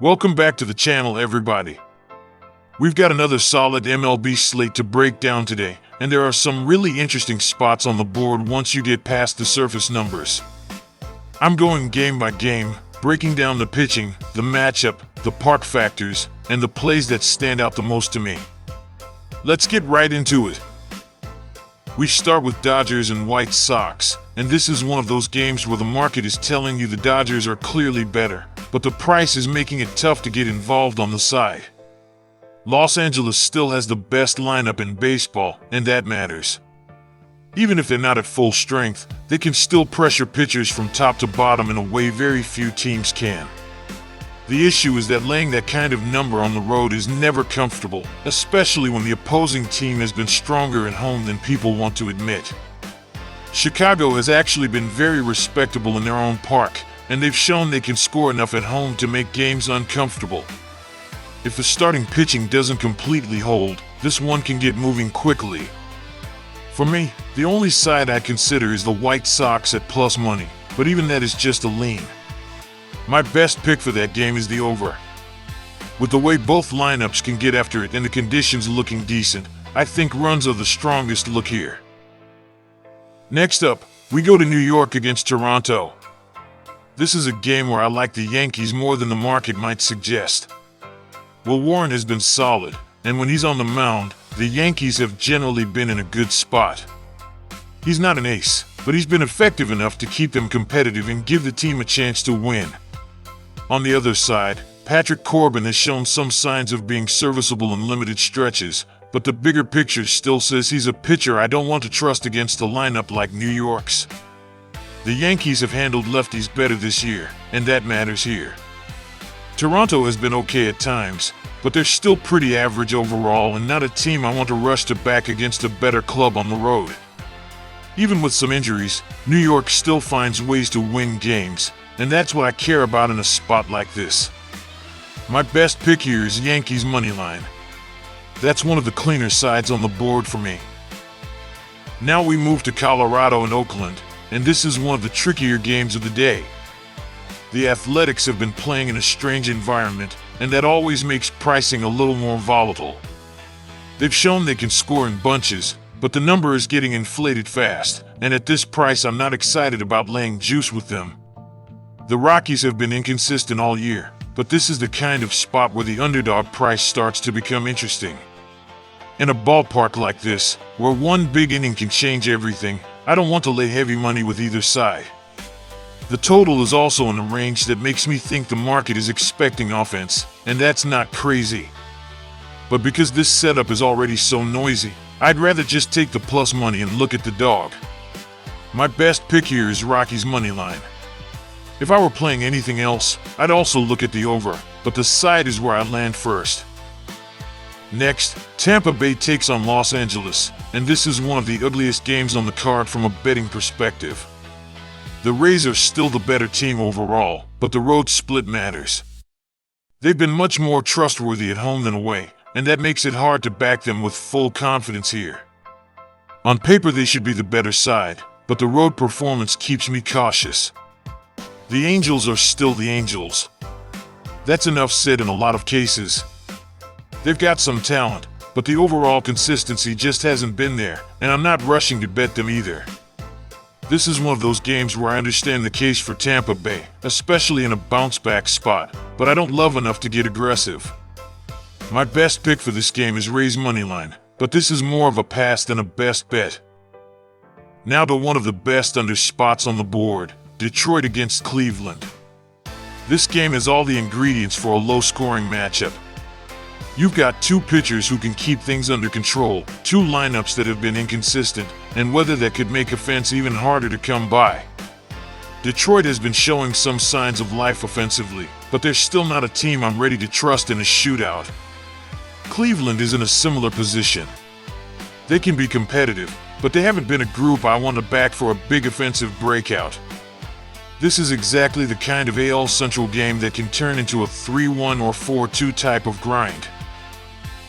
Welcome back to the channel, everybody. We've got another solid MLB slate to break down today, and there are some really interesting spots on the board once you get past the surface numbers. I'm going game by game, breaking down the pitching, the matchup, the park factors, and the plays that stand out the most to me. Let's get right into it. We start with Dodgers and White Sox, and this is one of those games where the market is telling you the Dodgers are clearly better, but the price is making it tough to get involved on the side. Los Angeles still has the best lineup in baseball, and that matters. Even if they're not at full strength, they can still pressure pitchers from top to bottom in a way very few teams can. The issue is that laying that kind of number on the road is never comfortable, especially when the opposing team has been stronger at home than people want to admit. Chicago has actually been very respectable in their own park, and they've shown they can score enough at home to make games uncomfortable. If the starting pitching doesn't completely hold, this one can get moving quickly. For me, the only side I consider is the White Sox at plus money, but even that is just a lean. My best pick for that game is the over. With the way both lineups can get after it and the conditions looking decent, I think runs are the strongest look here. Next up, we go to New York against Toronto. This is a game where I like the Yankees more than the market might suggest. Well, Warren has been solid, and when he's on the mound, the Yankees have generally been in a good spot. He's not an ace, but he's been effective enough to keep them competitive and give the team a chance to win. On the other side, Patrick Corbin has shown some signs of being serviceable in limited stretches, but the bigger picture still says he's a pitcher I don't want to trust against a lineup like New York's. The Yankees have handled lefties better this year, and that matters here. Toronto has been okay at times, but they're still pretty average overall and not a team I want to rush to back against a better club on the road. Even with some injuries, New York still finds ways to win games, and that's what I care about in a spot like this. My best pick here is Yankees moneyline. That's one of the cleaner sides on the board for me. Now we move to Colorado and Oakland, and this is one of the trickier games of the day. The Athletics have been playing in a strange environment, and that always makes pricing a little more volatile. They've shown they can score in bunches, but the number is getting inflated fast, and at this price I'm not excited about laying juice with them. The Rockies have been inconsistent all year, but this is the kind of spot where the underdog price starts to become interesting. In a ballpark like this, where one big inning can change everything, I don't want to lay heavy money with either side. The total is also in a range that makes me think the market is expecting offense, and that's not crazy. But because this setup is already so noisy, I'd rather just take the plus money and look at the dog. My best pick here is Rockies moneyline. If I were playing anything else, I'd also look at the over, but the side is where I land first. Next, Tampa Bay takes on Los Angeles, and this is one of the ugliest games on the card from a betting perspective. The Rays are still the better team overall, but the road split matters. They've been much more trustworthy at home than away, and that makes it hard to back them with full confidence here. On paper they should be the better side, but the road performance keeps me cautious. The Angels are still the Angels. That's enough said in a lot of cases. They've got some talent, but the overall consistency just hasn't been there, and I'm not rushing to bet them either. This is one of those games where I understand the case for Tampa Bay, especially in a bounce-back spot, but I don't love enough to get aggressive. My best pick for this game is Rays moneyline, but this is more of a pass than a best bet. Now to one of the best under spots on the board, Detroit against Cleveland. This game has all the ingredients for a low-scoring matchup. You've got two pitchers who can keep things under control, two lineups that have been inconsistent, and weather that could make offense even harder to come by. Detroit has been showing some signs of life offensively, but they're still not a team I'm ready to trust in a shootout. Cleveland is in a similar position. They can be competitive, but they haven't been a group I want to back for a big offensive breakout. This is exactly the kind of AL Central game that can turn into a 3-1 or 4-2 type of grind.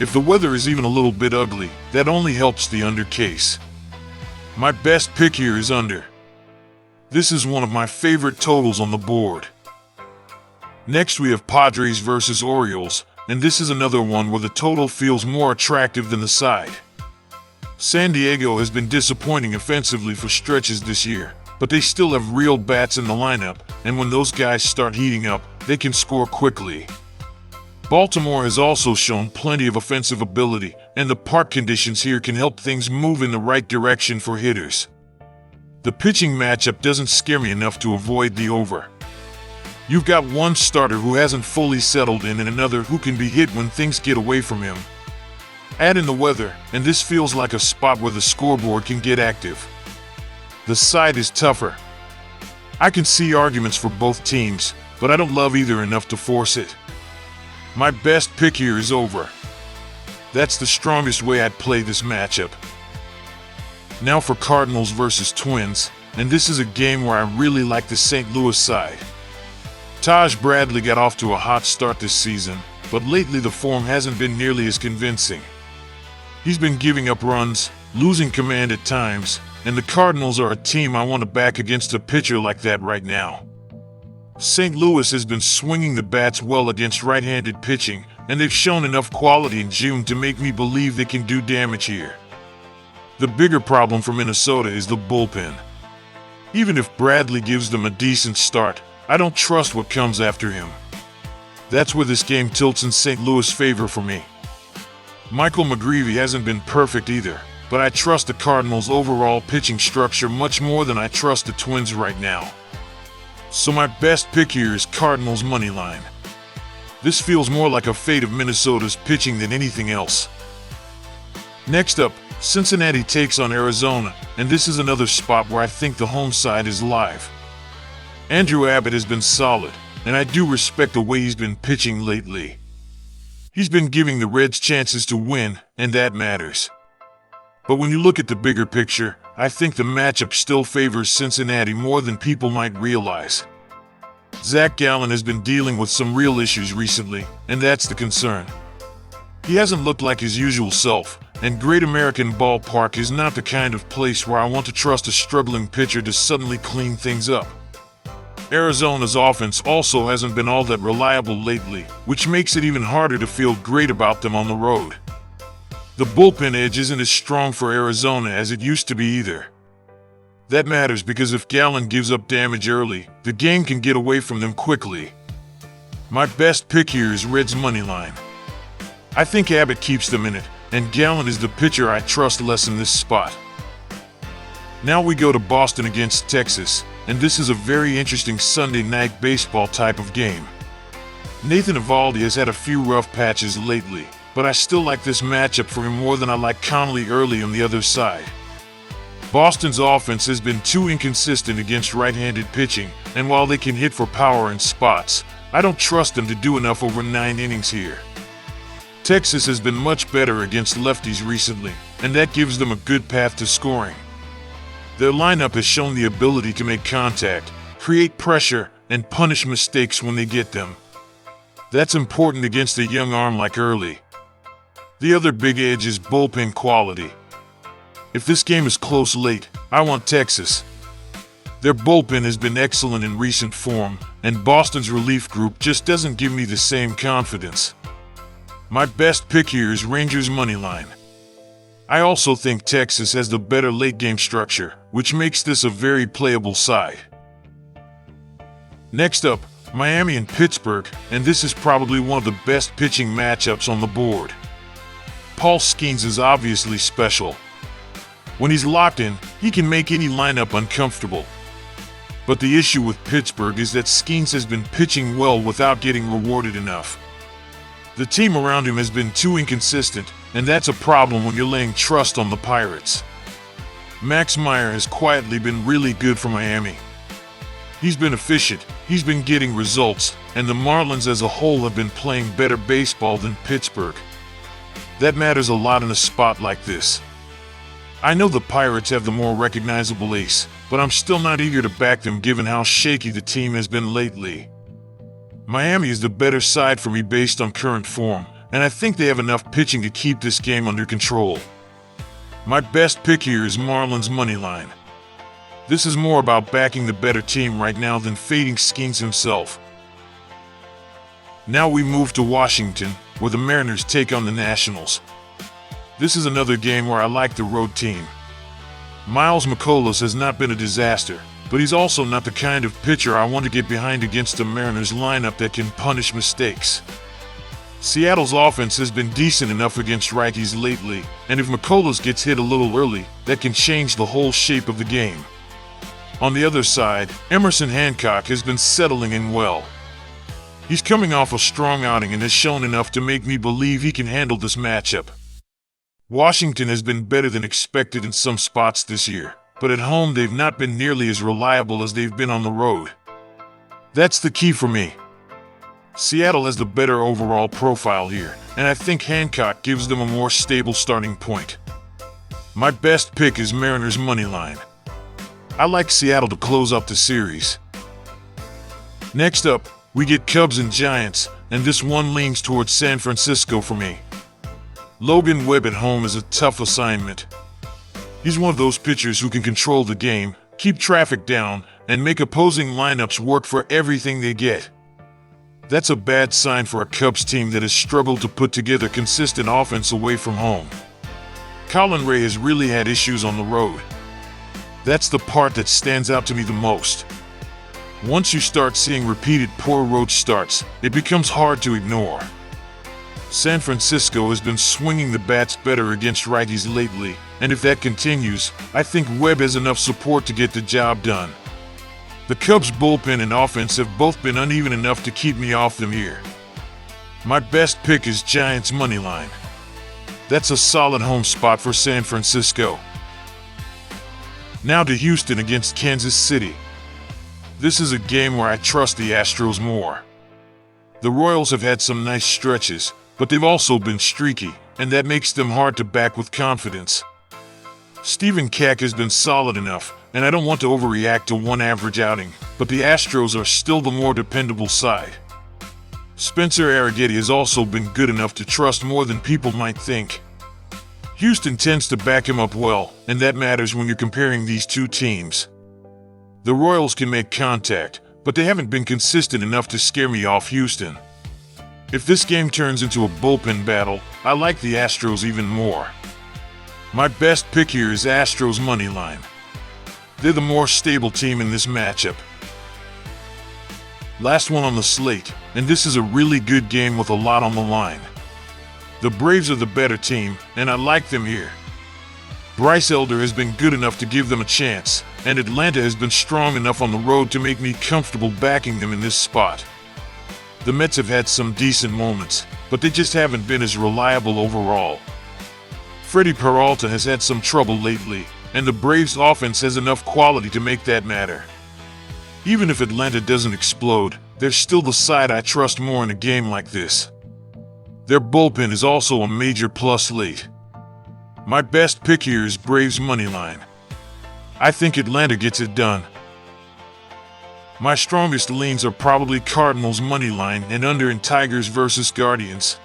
If the weather is even a little bit ugly, that only helps the under case. My best pick here is under. This is one of my favorite totals on the board. Next we have Padres versus Orioles, and this is another one where the total feels more attractive than the side. San Diego has been disappointing offensively for stretches this year, but they still have real bats in the lineup, and when those guys start heating up, they can score quickly. Baltimore has also shown plenty of offensive ability, and the park conditions here can help things move in the right direction for hitters. The pitching matchup doesn't scare me enough to avoid the over. You've got one starter who hasn't fully settled in and another who can be hit when things get away from him. Add in the weather, and this feels like a spot where the scoreboard can get active. The side is tougher. I can see arguments for both teams, but I don't love either enough to force it. My best pick here is over. That's the strongest way I'd play this matchup. Now for Cardinals versus Twins, and this is a game where I really like the St. Louis side. Taj Bradley got off to a hot start this season, but lately the form hasn't been nearly as convincing. He's been giving up runs, losing command at times, and the Cardinals are a team I want to back against a pitcher like that right now. St. Louis has been swinging the bats well against right-handed pitching, and they've shown enough quality in June to make me believe they can do damage here. The bigger problem for Minnesota is the bullpen. Even if Bradley gives them a decent start, I don't trust what comes after him. That's where this game tilts in St. Louis' favor for me. Michael McGreevy hasn't been perfect either, but I trust the Cardinals' overall pitching structure much more than I trust the Twins right now. So my best pick here is Cardinals moneyline. This feels more like a fate of Minnesota's pitching than anything else. Next up, Cincinnati takes on Arizona, and this is another spot where I think the home side is live. Andrew Abbott has been solid, and I do respect the way he's been pitching lately. He's been giving the Reds chances to win, and that matters. But when you look at the bigger picture, I think the matchup still favors Cincinnati more than people might realize. Zach Gallen has been dealing with some real issues recently, and that's the concern. He hasn't looked like his usual self, and Great American Ballpark is not the kind of place where I want to trust a struggling pitcher to suddenly clean things up. Arizona's offense also hasn't been all that reliable lately, which makes it even harder to feel great about them on the road. The bullpen edge isn't as strong for Arizona as it used to be either. That matters because if Gallen gives up damage early, the game can get away from them quickly. My best pick here is Reds moneyline. I think Abbott keeps them in it, and Gallen is the pitcher I trust less in this spot. Now we go to Boston against Texas, and this is a very interesting Sunday night baseball type of game. Nathan Eovaldi has had a few rough patches lately, but I still like this matchup for him more than I like Connolly early on the other side. Boston's offense has been too inconsistent against right-handed pitching, and while they can hit for power in spots, I don't trust them to do enough over 9 innings here. Texas has been much better against lefties recently, and that gives them a good path to scoring. Their lineup has shown the ability to make contact, create pressure, and punish mistakes when they get them. That's important against a young arm like Early. The other big edge is bullpen quality. If this game is close late, I want Texas. Their bullpen has been excellent in recent form, and Boston's relief group just doesn't give me the same confidence. My best pick here is Rangers moneyline. I also think Texas has the better late-game structure, which makes this a very playable side. Next up, Miami and Pittsburgh, and this is probably one of the best pitching matchups on the board. Paul Skeens is obviously special. When he's locked in, he can make any lineup uncomfortable. But the issue with Pittsburgh is that Skeens has been pitching well without getting rewarded enough. The team around him has been too inconsistent, and that's a problem when you're laying trust on the Pirates. Max Meyer has quietly been really good for Miami. He's been efficient, he's been getting results, and the Marlins as a whole have been playing better baseball than Pittsburgh. That matters a lot in a spot like this. I know the Pirates have the more recognizable ace, but I'm still not eager to back them given how shaky the team has been lately. Miami is the better side for me based on current form, and I think they have enough pitching to keep this game under control. My best pick here is Marlins moneyline. This is more about backing the better team right now than fading Skeens himself. Now we move to Washington, where the Mariners take on the Nationals. This is another game where I like the road team. Miles McCollum has not been a disaster, but he's also not the kind of pitcher I want to get behind against the Mariners lineup that can punish mistakes. Seattle's offense has been decent enough against righties lately, and if McCollum gets hit a little early, that can change the whole shape of the game. On the other side, Emerson Hancock has been settling in well. He's coming off a strong outing and has shown enough to make me believe he can handle this matchup. Washington has been better than expected in some spots this year, but at home they've not been nearly as reliable as they've been on the road. That's the key for me. Seattle has the better overall profile here, and I think Hancock gives them a more stable starting point. My best pick is Mariners moneyline. I like Seattle to close up the series. Next up, we get Cubs and Giants, and this one leans towards San Francisco for me. Logan Webb at home is a tough assignment. He's one of those pitchers who can control the game, keep traffic down, and make opposing lineups work for everything they get. That's a bad sign for a Cubs team that has struggled to put together consistent offense away from home. Colin Ray has really had issues on the road. That's the part that stands out to me the most. Once you start seeing repeated poor road starts, it becomes hard to ignore. San Francisco has been swinging the bats better against righties lately, and if that continues, I think Webb has enough support to get the job done. The Cubs' bullpen and offense have both been uneven enough to keep me off them here. My best pick is Giants moneyline. That's a solid home spot for San Francisco. Now to Houston against Kansas City. This is a game where I trust the Astros more. The Royals have had some nice stretches, but they've also been streaky, and that makes them hard to back with confidence. Stephen Keck has been solid enough, and I don't want to overreact to one average outing, but the Astros are still the more dependable side. Spencer Arrighetti has also been good enough to trust more than people might think. Houston tends to back him up well, and that matters when you're comparing these two teams. The Royals can make contact, but they haven't been consistent enough to scare me off Houston. If this game turns into a bullpen battle, I like the Astros even more. My best pick here is Astros moneyline. They're the more stable team in this matchup. Last one on the slate, and this is a really good game with a lot on the line. The Braves are the better team, and I like them here. Bryce Elder has been good enough to give them a chance, and Atlanta has been strong enough on the road to make me comfortable backing them in this spot. The Mets have had some decent moments, but they just haven't been as reliable overall. Freddie Peralta has had some trouble lately, and the Braves' offense has enough quality to make that matter. Even if Atlanta doesn't explode, they're still the side I trust more in a game like this. Their bullpen is also a major plus late. My best pick here is Braves moneyline. I think Atlanta gets it done. My strongest leans are probably Cardinals moneyline and under in Tigers versus Guardians.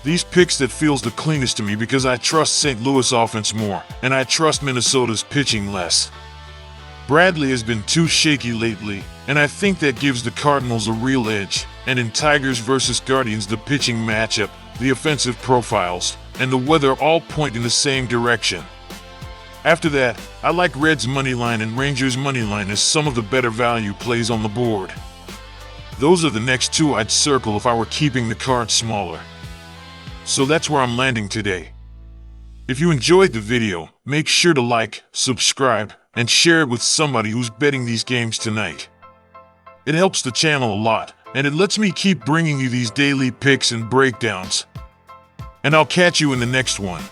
These picks that feels the cleanest to me because I trust St. Louis offense more, and I trust Minnesota's pitching less. Bradley has been too shaky lately, and I think that gives the Cardinals a real edge, and in Tigers versus Guardians the pitching matchup, the offensive profiles, and the weather all point in the same direction. After that, I like Reds moneyline and Rangers moneyline as some of the better value plays on the board. Those are the next two I'd circle if I were keeping the card smaller. So that's where I'm landing today. If you enjoyed the video, make sure to like, subscribe, and share it with somebody who's betting these games tonight. It helps the channel a lot, and it lets me keep bringing you these daily picks and breakdowns. And I'll catch you in the next one.